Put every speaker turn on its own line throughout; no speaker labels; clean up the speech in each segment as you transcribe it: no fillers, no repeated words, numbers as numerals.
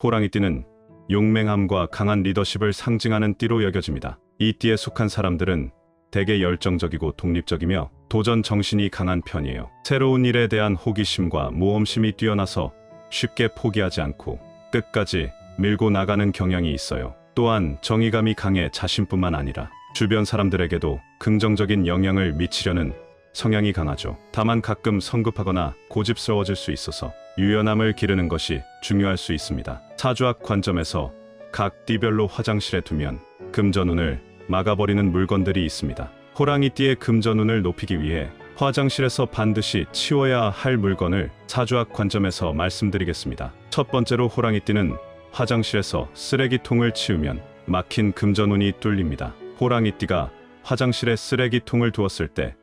호랑이띠는 용맹함과 강한 리더십을 상징하는 띠로 여겨집니다. 이 띠에 속한 사람들은 대개 열정적이고 독립적이며 도전 정신이 강한 편이에요. 새로운 일에 대한 호기심과 모험심이 뛰어나서 쉽게 포기하지 않고 끝까지 밀고 나가는 경향이 있어요. 또한 정의감이 강해 자신뿐만 아니라 주변 사람들에게도 긍정적인 영향을 미치려는 성향이 강하죠. 다만 가끔 성급하거나 고집스러워질 수 있어서 유연함을 기르는 것이 중요할 수 있습니다. 사주학 관점에서 각 띠별로 화장실에 두면 금전운을 막아버리는 물건들이 있습니다. 호랑이띠의 금전운을 높이기 위해 화장실에서 반드시 치워야 할 물건을 사주학 관점에서 말씀드리겠습니다. 첫 번째로 호랑이띠는 화장실에서 쓰레기통을 치우면 막힌 금전운이 뚫립니다. 호랑이띠가 화장실에 쓰레기통을 두었을 때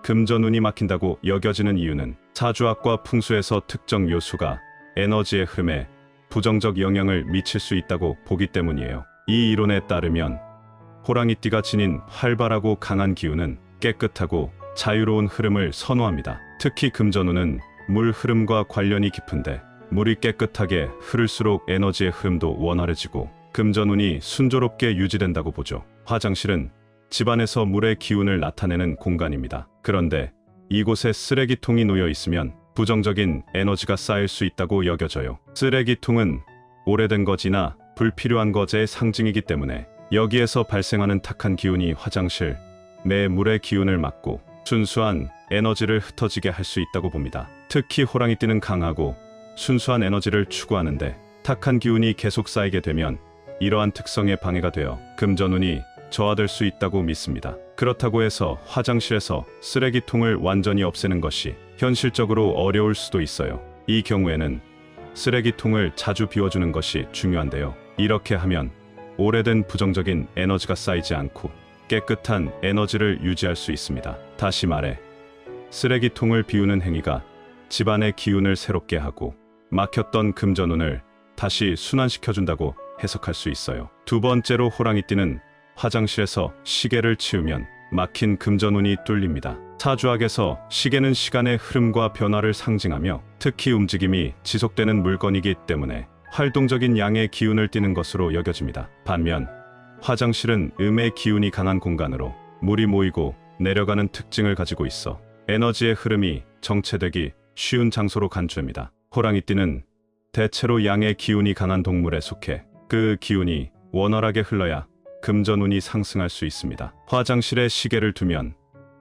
금전운이 막힌다고 여겨지는 이유는 사주학과 풍수에서 특정 요소가 에너지의 흐름에 부정적 영향을 미칠 수 있다고 보기 때문이에요. 이 이론에 따르면 호랑이띠가 지닌 활발하고 강한 기운은 깨끗하고 자유로운 흐름을 선호합니다. 특히 금전운은 물 흐름과 관련이 깊은데 물이 깨끗하게 흐를수록 에너지의 흐름도 원활해지고 금전운이 순조롭게 유지된다고 보죠. 화장실은 집안에서 물의 기운을 나타내는 공간입니다. 그런데 이곳에 쓰레기통이 놓여 있으면 부정적인 에너지가 쌓일 수 있다고 여겨져요. 쓰레기통은 오래된 거지나 불필요한 것의 상징이기 때문에 여기에서 발생하는 탁한 기운이 화장실 내 물의 기운을 막고 순수한 에너지를 흩어지게 할 수 있다고 봅니다. 특히 호랑이띠는 강하고 순수한 에너지를 추구하는데 탁한 기운이 계속 쌓이게 되면 이러한 특성에 방해가 되어 금전운이 저하될 수 있다고 믿습니다. 그렇다고 해서 화장실에서 쓰레기통을 완전히 없애는 것이 현실적으로 어려울 수도 있어요. 이 경우에는 쓰레기통을 자주 비워주는 것이 중요한데요. 이렇게 하면 오래된 부정적인 에너지가 쌓이지 않고 깨끗한 에너지를 유지할 수 있습니다. 다시 말해, 쓰레기통을 비우는 행위가 집안의 기운을 새롭게 하고 막혔던 금전운을 다시 순환시켜준다고 해석할 수 있어요. 두 번째로 호랑이띠는 화장실에서 시계를 치우면 막힌 금전운이 뚫립니다. 사주학에서 시계는 시간의 흐름과 변화를 상징하며 특히 움직임이 지속되는 물건이기 때문에 활동적인 양의 기운을 띠는 것으로 여겨집니다. 반면 화장실은 음의 기운이 강한 공간으로 물이 모이고 내려가는 특징을 가지고 있어 에너지의 흐름이 정체되기 쉬운 장소로 간주합니다. 호랑이띠는 대체로 양의 기운이 강한 동물에 속해 그 기운이 원활하게 흘러야 금전운이 상승할 수 있습니다. 화장실에 시계를 두면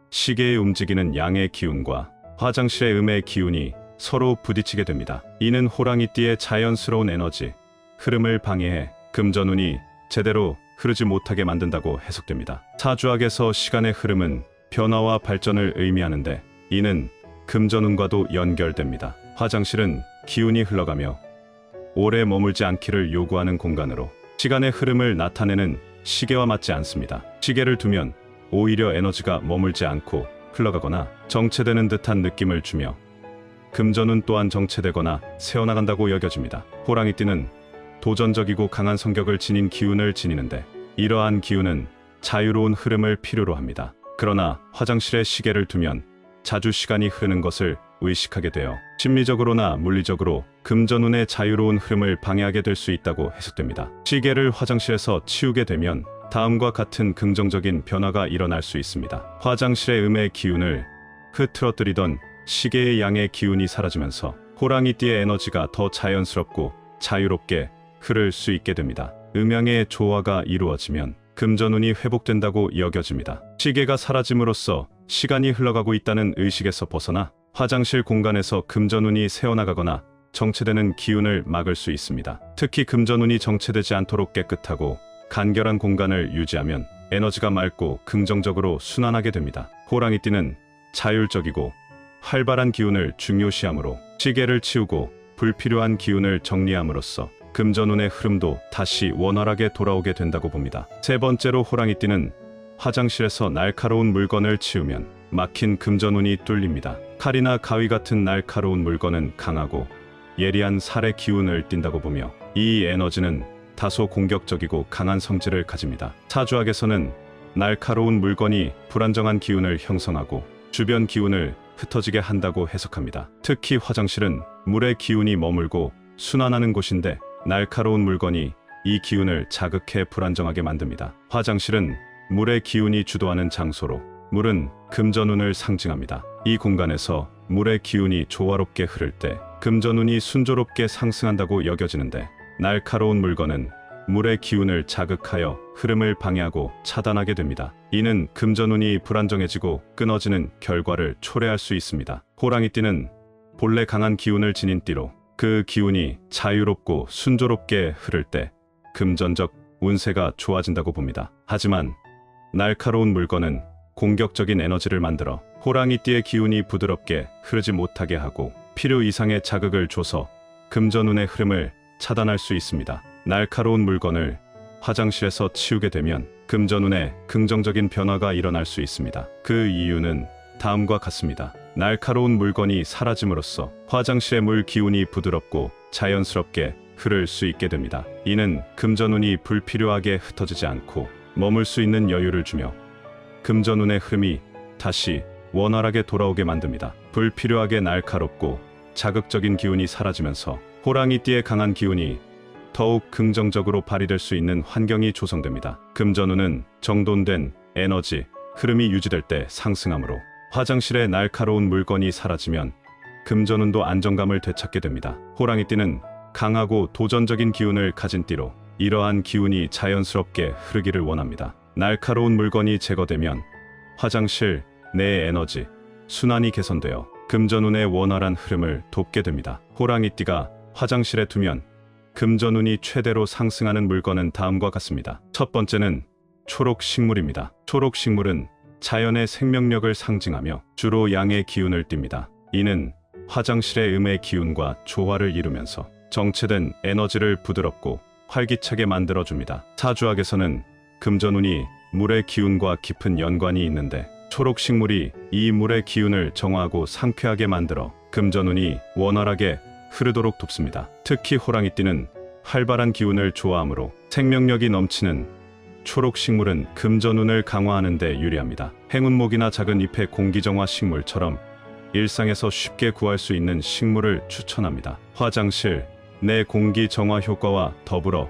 시계에 움직이는 양의 기운과 화장실의 음의 기운이 서로 부딪히게 됩니다. 이는 호랑이띠의 자연스러운 에너지 흐름을 방해해 금전운이 제대로 흐르지 못하게 만든다고 해석됩니다. 사주학에서 시간의 흐름은 변화와 발전을 의미하는데 이는 금전운과도 연결됩니다. 화장실은 기운이 흘러가며 오래 머물지 않기를 요구하는 공간으로 시간의 흐름을 나타내는 시계와 맞지 않습니다. 시계를 두면 오히려 에너지가 머물지 않고 흘러가거나 정체되는 듯한 느낌을 주며 금전운 또한 정체되거나 새어나간다고 여겨집니다. 호랑이띠는 도전적이고 강한 성격을 지닌 기운을 지니는데 이러한 기운은 자유로운 흐름을 필요로 합니다. 그러나 화장실에 시계를 두면 자주 시간이 흐르는 것을 의식하게 되어 심리적으로나 물리적으로 금전운의 자유로운 흐름을 방해하게 될 수 있다고 해석됩니다. 시계를 화장실에서 치우게 되면 다음과 같은 긍정적인 변화가 일어날 수 있습니다. 화장실의 음의 기운을 흐트러뜨리던 시계의 양의 기운이 사라지면서 호랑이띠의 에너지가 더 자연스럽고 자유롭게 흐를 수 있게 됩니다. 음양의 조화가 이루어지면 금전운이 회복된다고 여겨집니다. 시계가 사라짐으로써 시간이 흘러가고 있다는 의식에서 벗어나 화장실 공간에서 금전운이 새어나가거나 정체되는 기운을 막을 수 있습니다. 특히 금전운이 정체되지 않도록 깨끗하고 간결한 공간을 유지하면 에너지가 맑고 긍정적으로 순환하게 됩니다. 호랑이띠는 자율적이고 활발한 기운을 중요시하므로 시계를 치우고 불필요한 기운을 정리함으로써 금전운의 흐름도 다시 원활하게 돌아오게 된다고 봅니다. 세 번째로 호랑이띠는 화장실에서 날카로운 물건을 치우면 막힌 금전운이 뚫립니다. 칼이나 가위 같은 날카로운 물건은 강하고 예리한 살의 기운을 띈다고 보며 이 에너지는 다소 공격적이고 강한 성질을 가집니다. 사주학에서는 날카로운 물건이 불안정한 기운을 형성하고 주변 기운을 흩어지게 한다고 해석합니다. 특히 화장실은 물의 기운이 머물고 순환하는 곳인데 날카로운 물건이 이 기운을 자극해 불안정하게 만듭니다. 화장실은 물의 기운이 주도하는 장소로 물은 금전운을 상징합니다. 이 공간에서 물의 기운이 조화롭게 흐를 때 금전운이 순조롭게 상승한다고 여겨지는데, 날카로운 물건은 물의 기운을 자극하여 흐름을 방해하고 차단하게 됩니다. 이는 금전운이 불안정해지고 끊어지는 결과를 초래할 수 있습니다. 호랑이띠는 본래 강한 기운을 지닌 띠로 그 기운이 자유롭고 순조롭게 흐를 때 금전적 운세가 좋아진다고 봅니다. 하지만 날카로운 물건은 공격적인 에너지를 만들어 호랑이띠의 기운이 부드럽게 흐르지 못하게 하고 필요 이상의 자극을 줘서 금전운의 흐름을 차단할 수 있습니다. 날카로운 물건을 화장실에서 치우게 되면 금전운에 긍정적인 변화가 일어날 수 있습니다. 그 이유는 다음과 같습니다. 날카로운 물건이 사라짐으로써 화장실의 물 기운이 부드럽고 자연스럽게 흐를 수 있게 됩니다. 이는 금전운이 불필요하게 흩어지지 않고 머물 수 있는 여유를 주며 금전운의 흐름이 다시 원활하게 돌아오게 만듭니다. 불필요하게 날카롭고 자극적인 기운이 사라지면서 호랑이띠의 강한 기운이 더욱 긍정적으로 발휘될 수 있는 환경이 조성됩니다. 금전운은 정돈된 에너지 흐름이 유지될 때 상승하므로 화장실에 날카로운 물건이 사라지면 금전운도 안정감을 되찾게 됩니다. 호랑이띠는 강하고 도전적인 기운을 가진 띠로 이러한 기운이 자연스럽게 흐르기를 원합니다. 날카로운 물건이 제거되면 화장실 내의 에너지 순환이 개선되어 금전운의 원활한 흐름을 돕게 됩니다. 호랑이띠가 화장실에 두면 금전운이 최대로 상승하는 물건은 다음과 같습니다. 첫 번째는 초록식물입니다. 초록식물은 자연의 생명력을 상징하며 주로 양의 기운을 띱니다. 이는 화장실의 음의 기운과 조화를 이루면서 정체된 에너지를 부드럽고 활기차게 만들어줍니다. 사주학에서는 금전운이 물의 기운과 깊은 연관이 있는데, 초록식물이 이 물의 기운을 정화하고 상쾌하게 만들어 금전운이 원활하게 흐르도록 돕습니다. 특히 호랑이띠는 활발한 기운을 좋아하므로 생명력이 넘치는 초록식물은 금전운을 강화하는 데 유리합니다. 행운목이나 작은 잎의 공기정화 식물처럼 일상에서 쉽게 구할 수 있는 식물을 추천합니다. 화장실 내 공기정화 효과와 더불어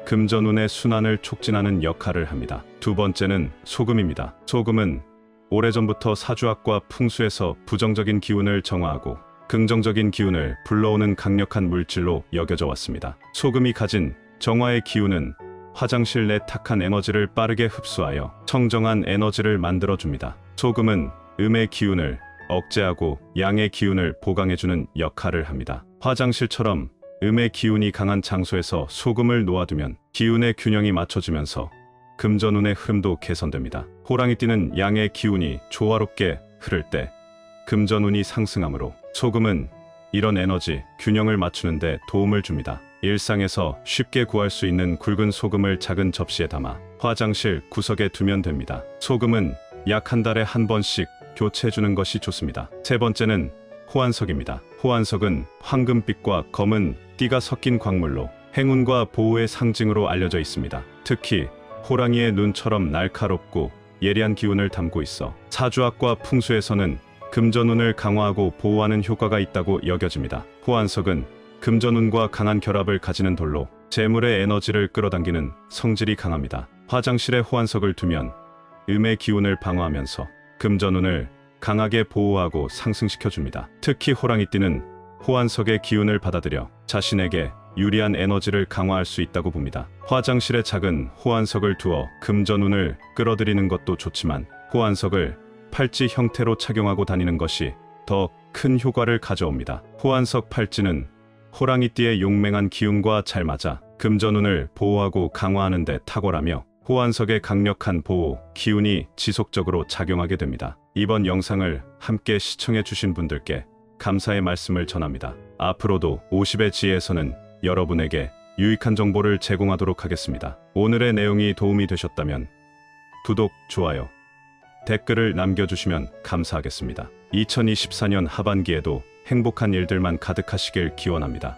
금전운의 순환을 촉진하는 역할을 합니다. 두 번째는 소금입니다. 소금은 오래전부터 사주학과 풍수에서 부정적인 기운을 정화하고 긍정적인 기운을 불러오는 강력한 물질로 여겨져 왔습니다. 소금이 가진 정화의 기운은 화장실 내 탁한 에너지를 빠르게 흡수하여 청정한 에너지를 만들어줍니다. 소금은 음의 기운을 억제하고 양의 기운을 보강해주는 역할을 합니다. 화장실처럼 음의 기운이 강한 장소에서 소금을 놓아두면 기운의 균형이 맞춰지면서 금전운의 흐름도 개선됩니다. 호랑이띠는 양의 기운이 조화롭게 흐를 때 금전운이 상승하므로 소금은 이런 에너지 균형을 맞추는 데 도움을 줍니다. 일상에서 쉽게 구할 수 있는 굵은 소금을 작은 접시에 담아 화장실 구석에 두면 됩니다. 소금은 약 한 달에 한 번씩 교체해주는 것이 좋습니다. 세 번째는 호환석입니다. 호환석은 황금빛과 검은 띠가 섞인 광물로 행운과 보호의 상징으로 알려져 있습니다. 특히 호랑이의 눈처럼 날카롭고 예리한 기운을 담고 있어 사주학과 풍수에서는 금전운을 강화하고 보호하는 효과가 있다고 여겨집니다. 호환석은 금전운과 강한 결합을 가지는 돌로 재물의 에너지를 끌어당기는 성질이 강합니다. 화장실에 호환석을 두면 음의 기운을 방어하면서 금전운을 강하게 보호하고 상승시켜줍니다. 특히 호랑이띠는 호환석의 기운을 받아들여 자신에게 유리한 에너지를 강화할 수 있다고 봅니다. 화장실에 작은 호환석을 두어 금전운을 끌어들이는 것도 좋지만 호환석을 팔찌 형태로 착용하고 다니는 것이 더 큰 효과를 가져옵니다. 호환석 팔찌는 호랑이띠의 용맹한 기운과 잘 맞아 금전운을 보호하고 강화하는 데 탁월하며 호환석의 강력한 보호 기운이 지속적으로 작용하게 됩니다. 이번 영상을 함께 시청해 주신 분들께 감사의 말씀을 전합니다. 앞으로도 50의 지혜에서는 여러분에게 유익한 정보를 제공하도록 하겠습니다. 오늘의 내용이 도움이 되셨다면 구독, 좋아요, 댓글을 남겨주시면 감사하겠습니다. 2024년 하반기에도 행복한 일들만 가득하시길 기원합니다.